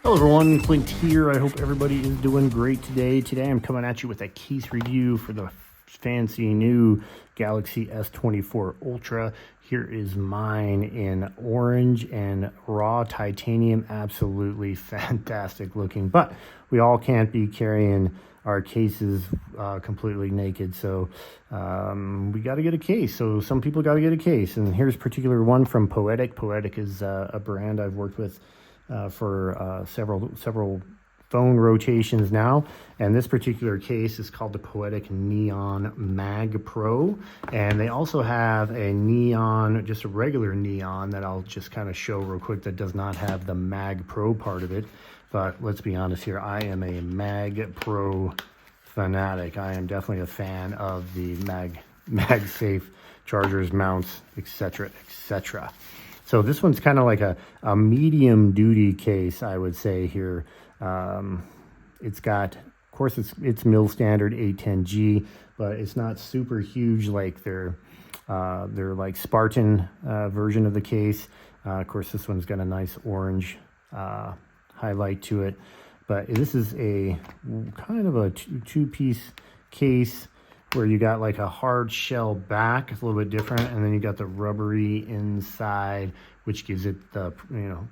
Hello everyone, Clint here. I hope everybody is doing great today. Today I'm coming at you with a case review for the fancy new Galaxy S24 Ultra. Here is mine in orange and raw titanium. Absolutely fantastic looking, but we all can't be carrying our cases completely naked, so we got to get a case. So some people got to get a case, and here's a particular one from Poetic. Poetic is a brand I've worked with for several phone rotations now, and this particular case is called the Poetic Neon MagPro, and they also have a neon, just a regular neon that I'll just kind of show real quick, that does not have the MagPro part of it. But let's be honest here, I am a MagPro fanatic. I am definitely a fan of the MagSafe chargers, mounts, etc., etc. So this one's kind of like a medium duty case, I would say here. It's got, of course, it's mil standard 810G, but it's not super huge like their like Spartan version of the case. Of course, this one's got a nice orange highlight to it, but this is a kind of a two-piece case where you got like a hard shell back. It's a little bit different, and then you got the rubbery inside, which gives it the,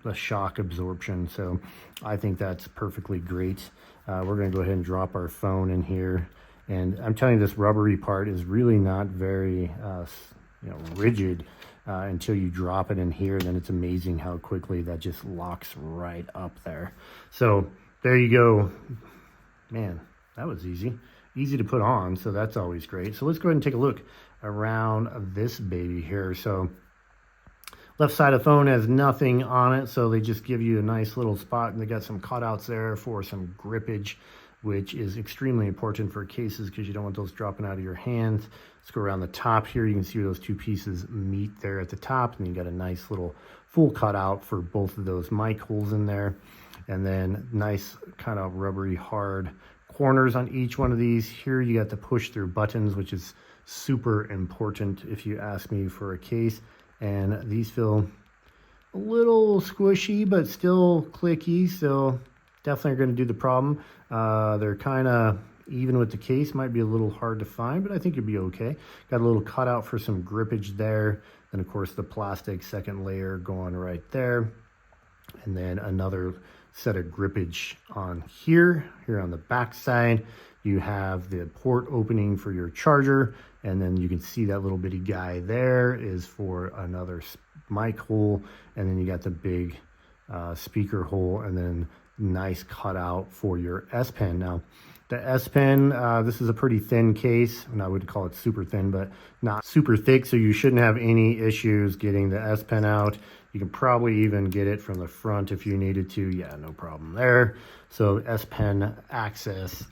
the shock absorption. So I think that's perfectly great. We're going to go ahead and drop our phone in here, and I'm telling you, this rubbery part is really not very rigid until you drop it in here. Then it's amazing how quickly that just locks right up there. So there you go. Man, that was easy to put on, so that's always great. So let's go ahead and take a look around this baby here. So left side of the phone has nothing on it, so they just give you a nice little spot, and they got some cutouts there for some grippage, which is extremely important for cases because you don't want those dropping out of your hands. Let's go around the top here. You can see where those two pieces meet there at the top, and you got a nice little full cutout for both of those mic holes in there, and then nice kind of rubbery hard corners on each one of these. Here you got the push through buttons, which is super important if you ask me for a case, and these feel a little squishy but still clicky, so definitely are going to do the problem. They're kind of even with the case, might be a little hard to find, but I think you'll be okay. Got a little cutout for some grippage there, and of course the plastic second layer going right there, and then another set of grippage on here on the back side. You have the port opening for your charger, and then you can see that little bitty guy there is for another mic hole, and then you got the big speaker hole, and then nice cutout for your S Pen. Now the S Pen, this is a pretty thin case, and I would call it super thin, but not super thick, so you shouldn't have any issues getting the S Pen out. You can probably even get it from the front if you needed to. Yeah, no problem there. So S Pen access,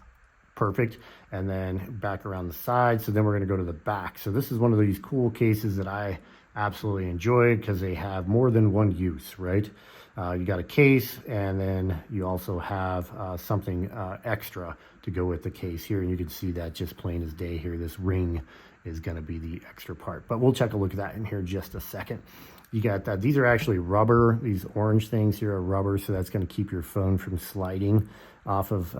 perfect. And then back around the side. So then we're going to go to the back. So this is one of these cool cases that I absolutely enjoy because they have more than one use, right? You got a case, and then you also have something extra to go with the case here. And you can see that just plain as day here. This ring is going to be the extra part, but we'll take a look at that in here in just a second. You got that. These are actually rubber. These orange things here are rubber, so that's going to keep your phone from sliding off of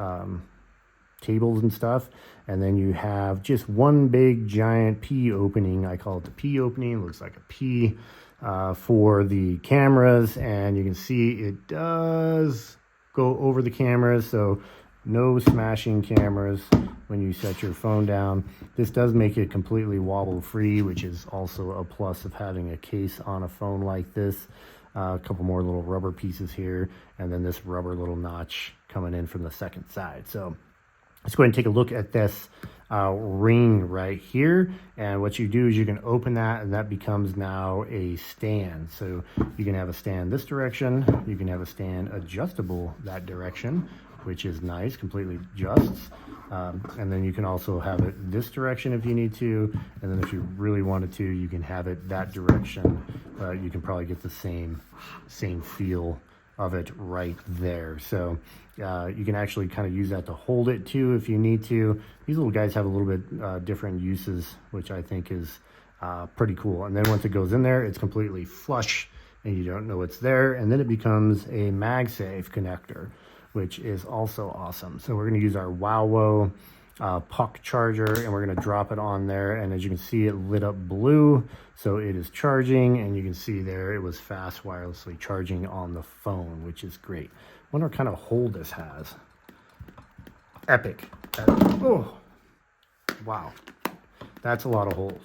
tables and stuff. And then you have just one big giant P opening. I call it the P opening. It looks like a P for the cameras, and you can see it does go over the cameras, so no smashing cameras when you set your phone down. This does make it completely wobble free, which is also a plus of having a case on a phone like this. A couple more little rubber pieces here, and then this rubber little notch coming in from the second side. So let's go ahead and take a look at this ring right here. And what you do is you can open that, and that becomes now a stand. So you can have a stand this direction, you can have a stand adjustable that direction, which is nice, completely adjusts. And then you can also have it this direction if you need to, and then if you really wanted to, you can have it that direction. You can probably get the same feel of it right there. So you can actually kind of use that to hold it too if you need to. These little guys have a little bit different uses, which I think is pretty cool. And then once it goes in there, it's completely flush and you don't know it's there. And then it becomes a MagSafe connector, which is also awesome. So we're going to use our WoWo puck charger, and we're going to drop it on there. And as you can see, it lit up blue, so it is charging, and you can see there it was fast wirelessly charging on the phone, which is great. Wonder what kind of hold this has. Epic. Oh wow, that's a lot of hold.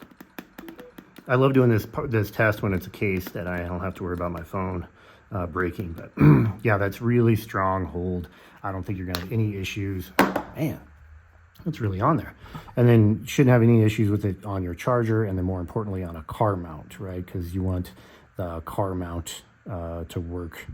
I love doing this test when it's a case that I don't have to worry about my phone breaking. But yeah, that's really strong hold. I don't think you're gonna have any issues. Man, it's really on there. And then you shouldn't have any issues with it on your charger, and then more importantly on a car mount, right? Because you want the car mount to work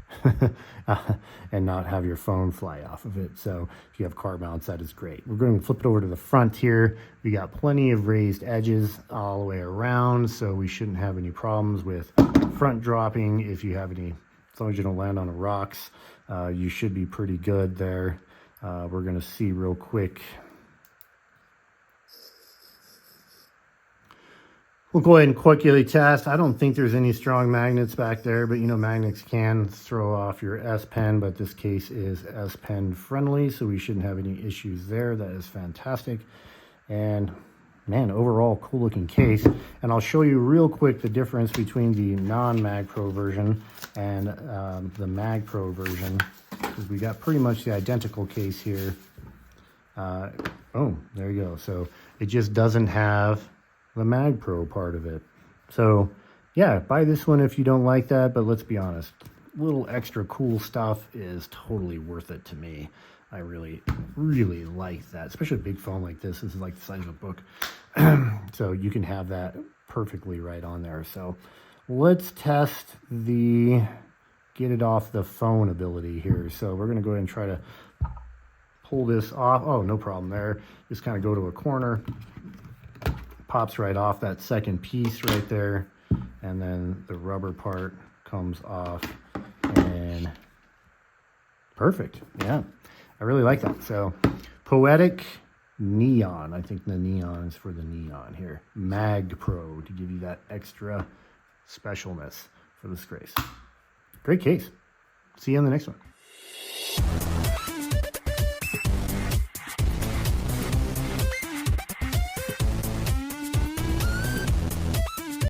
and not have your phone fly off of it. So if you have car mounts, that is great. We're going to flip it over to the front here. We got plenty of raised edges all the way around, so we shouldn't have any problems with front dropping. If you have any, as long as you don't land on the rocks, you should be pretty good there. We're going to see real quick. We'll go ahead and quickly test. I don't think there's any strong magnets back there, but you know, magnets can throw off your S Pen, but this case is S Pen friendly, so we shouldn't have any issues there. That is fantastic. And man, overall cool looking case. And I'll show you real quick the difference between the non-MagPro version and the MagPro version, because we got pretty much the identical case here. Oh, there you go. So it just doesn't have the MagPro part of it. So yeah, buy this one if you don't like that, but let's be honest, little extra cool stuff is totally worth it to me. I really like that, especially a big phone like this. This is like the size of a book. So you can have that perfectly right on there. So let's test the get it off the phone ability here. So we're going to go ahead and try to pull this off. Oh, no problem there. Just kind of go to a corner. Pops right off that second piece right there, and then the rubber part comes off, and perfect. Yeah, I really like that. So Poetic Neon, I think the neon is for the neon here. MagPro, to give you that extra specialness for this case. Great case. See you on the next one.